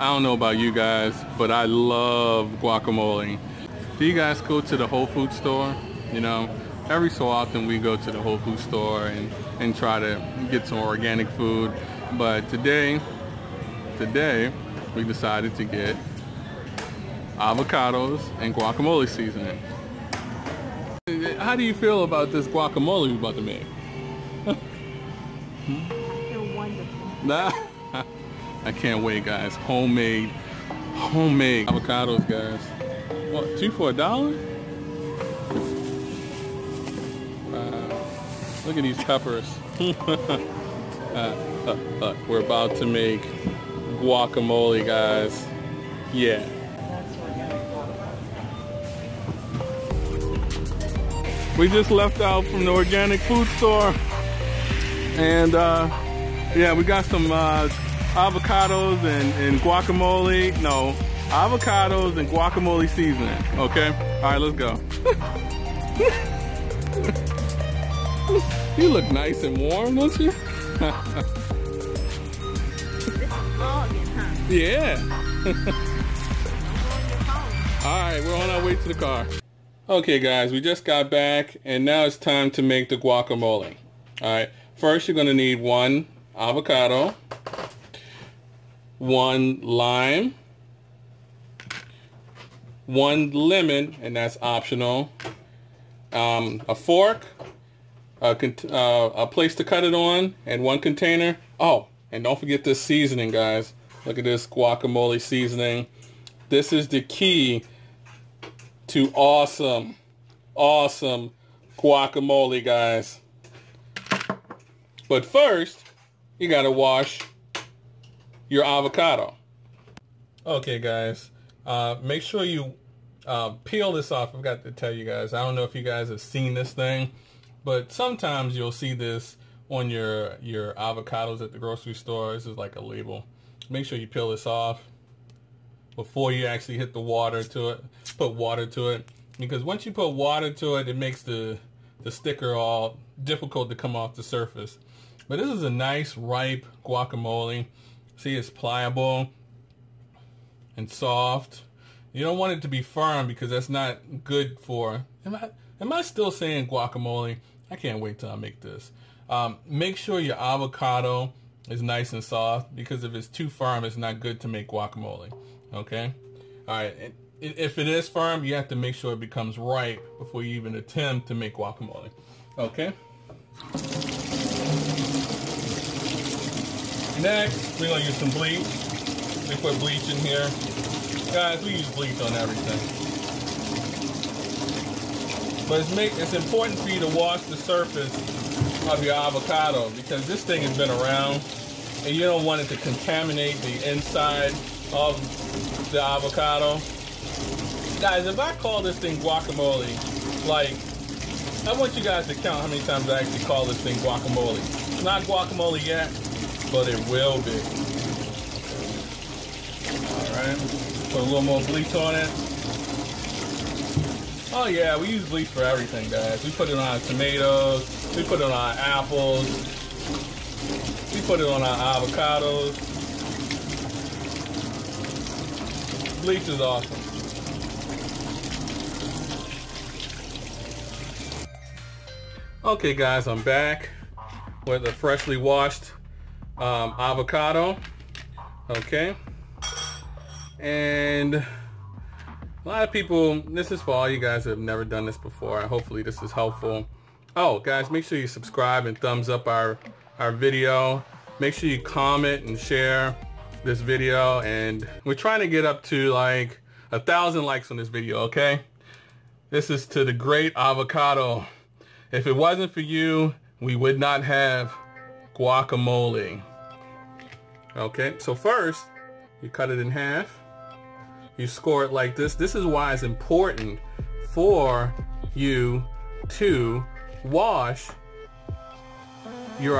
I don't know about you guys, but I love guacamole. Do you guys go to the Whole Foods store? You know, every so often we go to the Whole Foods store and try to get some organic food. But today we decided to get avocados and guacamole seasoning. How do you feel about this guacamole we're about to make? I feel wonderful. Nah, I can't wait, guys. Homemade avocados, guys. What, 2 for $1? Wow. Look at these peppers. We're about to make guacamole, guys. Yeah. We just left out from the organic food store, and yeah, we got some avocados and guacamole. No, avocados and guacamole seasoning. Okay, all right, let's go. You look nice and warm, don't you? Yeah. All right, we're on our way to the car. Okay guys, we just got back and now it's time to make the guacamole. Alright, first you're going to need 1 avocado, 1 lime, 1 lemon, and that's optional, a fork, a place to cut it on, and 1 container. Oh, and don't forget this seasoning, guys. Look at this guacamole seasoning. This is the key to awesome guacamole, guys. But first, you gotta wash your avocado. Okay, guys, make sure you peel this off. I forgot to tell you guys, I don't know if you guys have seen this thing, but sometimes you'll see this on your avocados at the grocery store. This is like a label. Make sure you peel this off before you actually hit the water to it. Put water to it, because once you put water to it, it makes the sticker all difficult to come off the surface. But this is a nice ripe guacamole. See, it's pliable and soft. You don't want it to be firm because that's not good for. Am I still saying guacamole? I can't wait till I make this. Make sure your avocado is nice and soft, because if it's too firm, it's not good to make guacamole. Okay? Alright, if it is firm, you have to make sure it becomes ripe before you even attempt to make guacamole. Okay? Next, we're going to use some bleach. We put bleach in here. Guys, we use bleach on everything. But it's important for you to wash the surface of your avocado, because this thing has been around and you don't want it to contaminate the inside of the avocado. Guys, if I call this thing guacamole, like, I want you guys to count how many times I actually call this thing guacamole. It's not guacamole yet, but it will be. Alright, put a little more bleach on it. Oh yeah, we use bleach for everything, guys. We put it on our tomatoes, we put it on our apples, we put it on our avocados. Bleach is awesome. Okay guys, I'm back with a freshly washed avocado. Okay, and a lot of people, this is for all you guys who have never done this before. Hopefully this is helpful. Oh guys, make sure you subscribe and thumbs up our video. Make sure you comment and share this video, and we're trying to get up to like 1,000 likes on this video. Okay, this is to the great avocado. If it wasn't for you, we would not have guacamole. Okay, so first you cut it in half. You score it like this. This is why it's important for you to wash your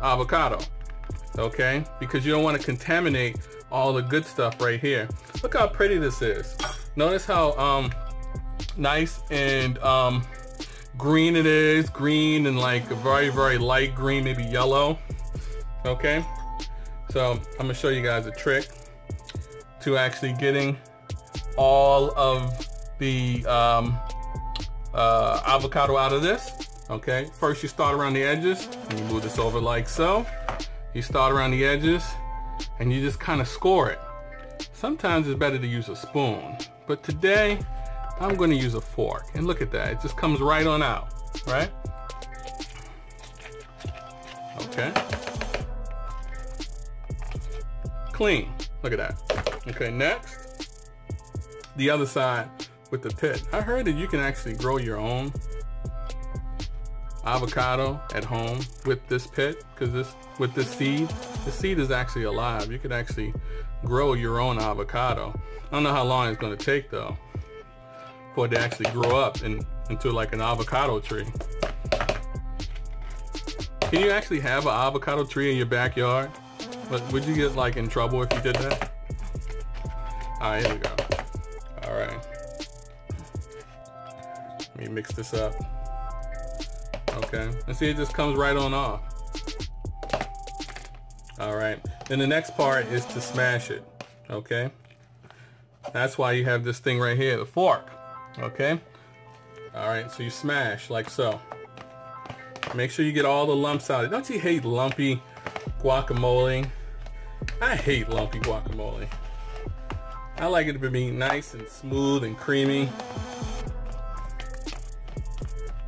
avocado. Okay, because you don't want to contaminate all the good stuff right here. Look how pretty this is. Notice how nice and green it is. Green and like a very, very light green, maybe yellow. Okay, So I'm gonna show you guys a trick to actually getting all of the avocado out of this. Okay, first you start around the edges, and you move this over like so. You start around the edges, and you just kind of score it. Sometimes it's better to use a spoon, but today I'm going to use a fork. And look at that, it just comes right on out, right? Okay. Clean, look at that. Okay, next, the other side with the pit. I heard that you can actually grow your own avocado at home with this pit, because with this seed, the seed is actually alive. You could actually grow your own avocado. I don't know how long it's going to take though for it to actually grow up into like an avocado tree. Can you actually have an avocado tree in your backyard? But would you get like in trouble if you did that? All right, here we go. All right, let me mix this up. Okay, and see, it just comes right on off. All right, then the next part is to smash it. Okay, that's why you have this thing right here, the fork. Okay, all right, so you smash like so. Make sure you get all the lumps out. Don't you hate lumpy guacamole? I hate lumpy guacamole. I like it to be nice and smooth and creamy.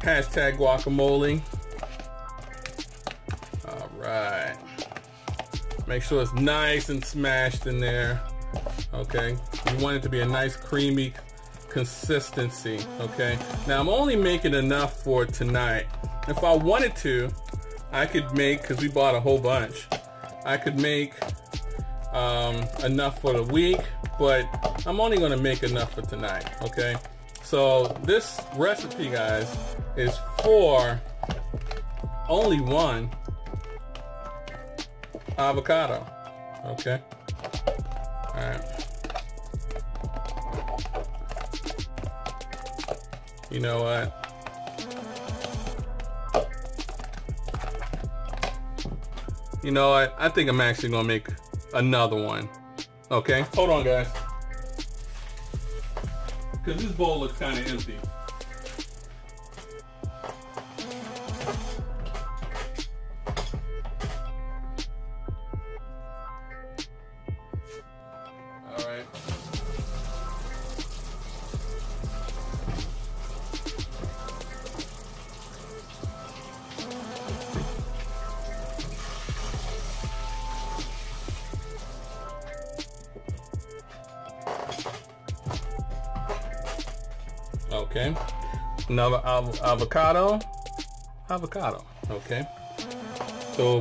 Hashtag guacamole. All right. Make sure it's nice and smashed in there. Okay. You want it to be a nice creamy consistency. Okay. Now I'm only making enough for tonight. If I wanted to, I could make, because we bought a whole bunch, I could make enough for the week, but I'm only going to make enough for tonight. Okay. So this recipe, guys, is for only one avocado. Okay. All right. You know what? You know what? I think I'm actually gonna make another one. Okay. Hold on, guys. Because this bowl looks kind of empty. All right. Okay, another avocado. Okay, so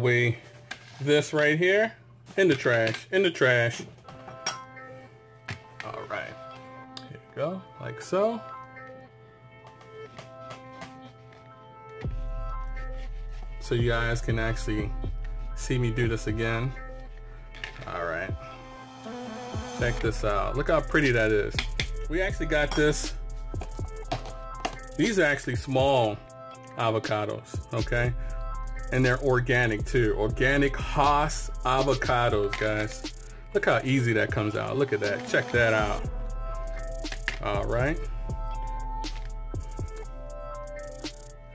this right here in the trash. All right, here we go, like so. So you guys can actually see me do this again. All right, check this out. Look how pretty that is. We actually got this. These are actually small avocados, okay? And they're organic too. Organic Haas avocados, guys. Look how easy that comes out. Look at that. Check that out. All right.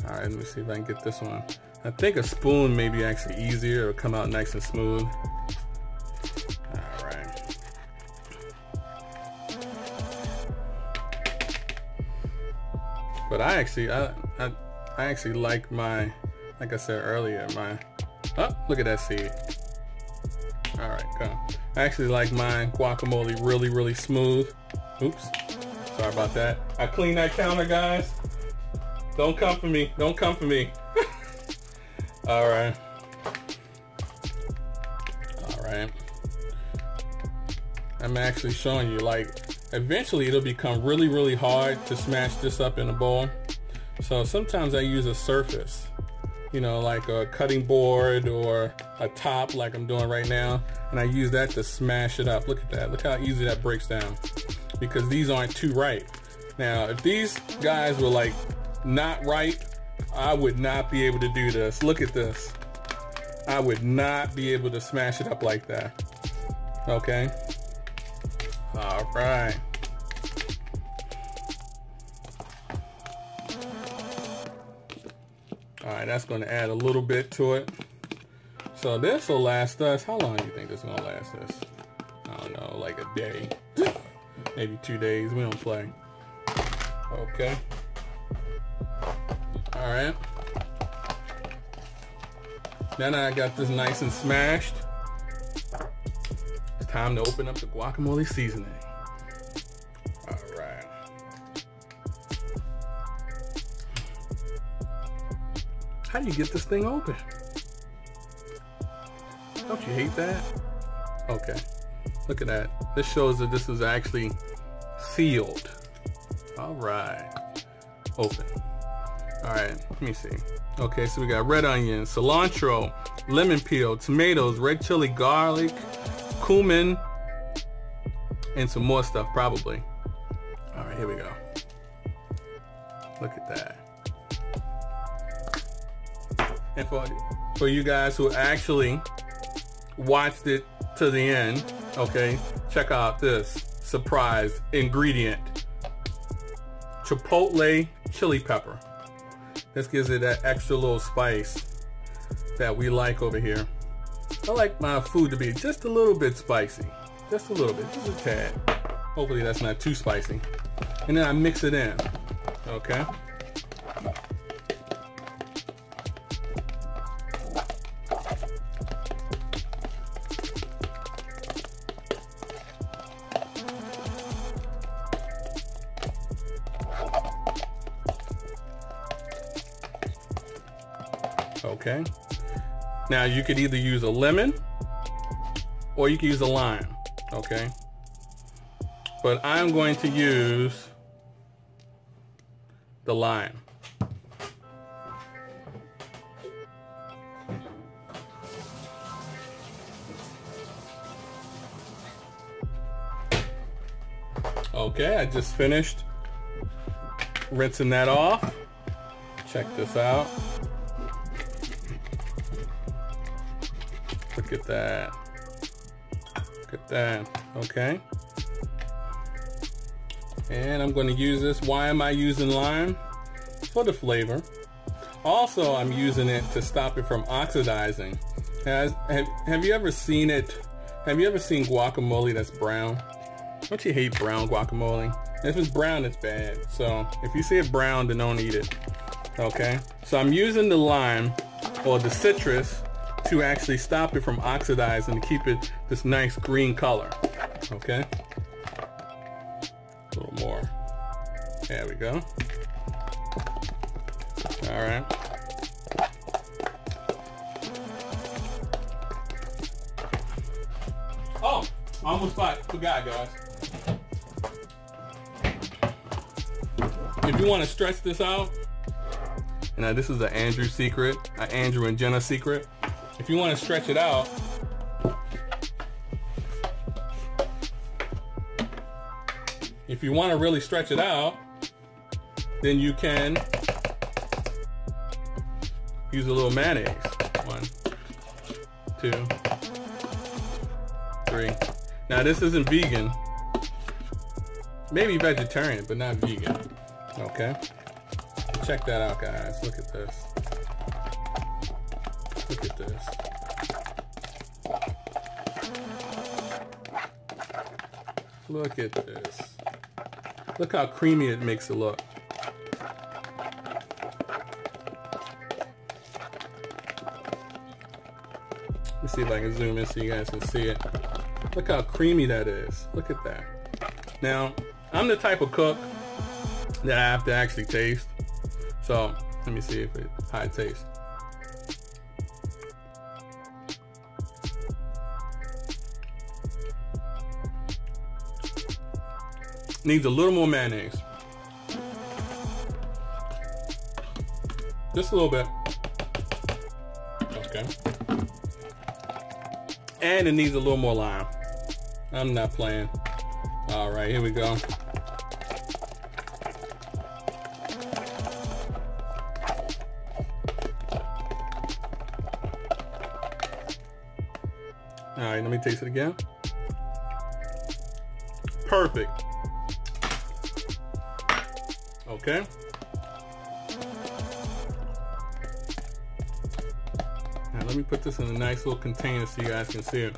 All right, let me see if I can get this one. I think a spoon may be actually easier. It'll come out nice and smooth. All right. But I actually like my, like I said earlier, oh, look at that seed. All right, come. I actually like my guacamole really, really smooth. Oops, sorry about that. I cleaned that counter, guys. Don't come for me, don't come for me. All right. All right. I'm actually showing you, like, eventually it'll become really, really hard to smash this up in a bowl. So sometimes I use a surface, you know, like a cutting board or a top like I'm doing right now. And I use that to smash it up. Look at that. Look how easy that breaks down. Because these aren't too ripe. Now, if these guys were like not ripe, I would not be able to do this. Look at this. I would not be able to smash it up like that. Okay. All right. All right, that's going to add a little bit to it. So this will last us, how long do you think this is going to last us? I don't know, like a day. Maybe 2 days, we don't play. Okay. All right. Now that I got this nice and smashed, it's time to open up the guacamole seasoning. All right. How do you get this thing open? Don't you hate that? Okay. Look at that. This shows that this is actually sealed. All right. Open. All right. Let me see. Okay, so we got red onion, cilantro, lemon peel, tomatoes, red chili, garlic, cumin, and some more stuff probably. All right, here we go. Look at that. And for you guys who actually watched it to the end, okay, check out this surprise ingredient. Chipotle chili pepper. This gives it that extra little spice that we like over here. I like my food to be just a little bit spicy. Just a little bit, just a tad. Hopefully that's not too spicy. And then I mix it in, okay? Okay. Now you could either use a lemon or you can use a lime. Okay. But I'm going to use the lime. Okay, I just finished rinsing that off. Check this out. Look at that. Look at that. Okay. And I'm going to use this. Why am I using lime? For the flavor. Also, I'm using it to stop it from oxidizing. Have you ever seen it? Have you ever seen guacamole that's brown? Don't you hate brown guacamole? If it's brown, it's bad. So if you see it brown, then don't eat it. Okay? So I'm using the lime or the citrus to actually stop it from oxidizing and keep it this nice green color. Okay? A little more. There we go. All right. Oh, I almost forgot, guys. If you want to stretch this out, and this is an Andrew secret, an Andrew and Jenna secret. If you want to stretch it out, if you want to really stretch it out, then you can use a little mayonnaise. 1, 2, 3. Now this isn't vegan. Maybe vegetarian, but not vegan. Okay? Check that out, guys. Look at this. Look at this. Look at this. Look how creamy it makes it look. Let me see if I can zoom in so you guys can see it. Look how creamy that is. Look at that. Now, I'm the type of cook that I have to actually taste. So, let me see how it tastes. Needs a little more mayonnaise. Just a little bit. Okay. And it needs a little more lime. I'm not playing. All right, here we go. All right, let me taste it again. Perfect. Okay. Now let me put this in a nice little container so you guys can see it.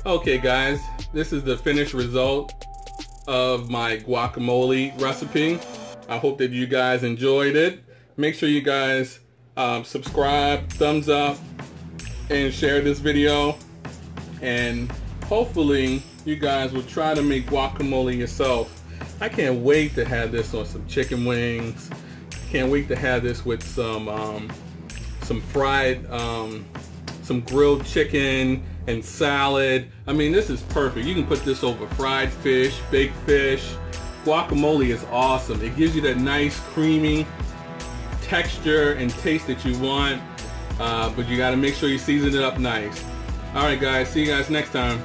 Okay guys, this is the finished result of my guacamole recipe. I hope that you guys enjoyed it. Make sure you guys subscribe, thumbs up, and share this video. And hopefully you guys will try to make guacamole yourself. I can't wait to have this on some chicken wings. Can't wait to have this with some fried, some grilled chicken and salad. I mean, this is perfect. You can put this over fried fish, baked fish. Guacamole is awesome. It gives you that nice creamy texture and taste that you want, but you got to make sure you season it up nice. All right guys, see you guys next time.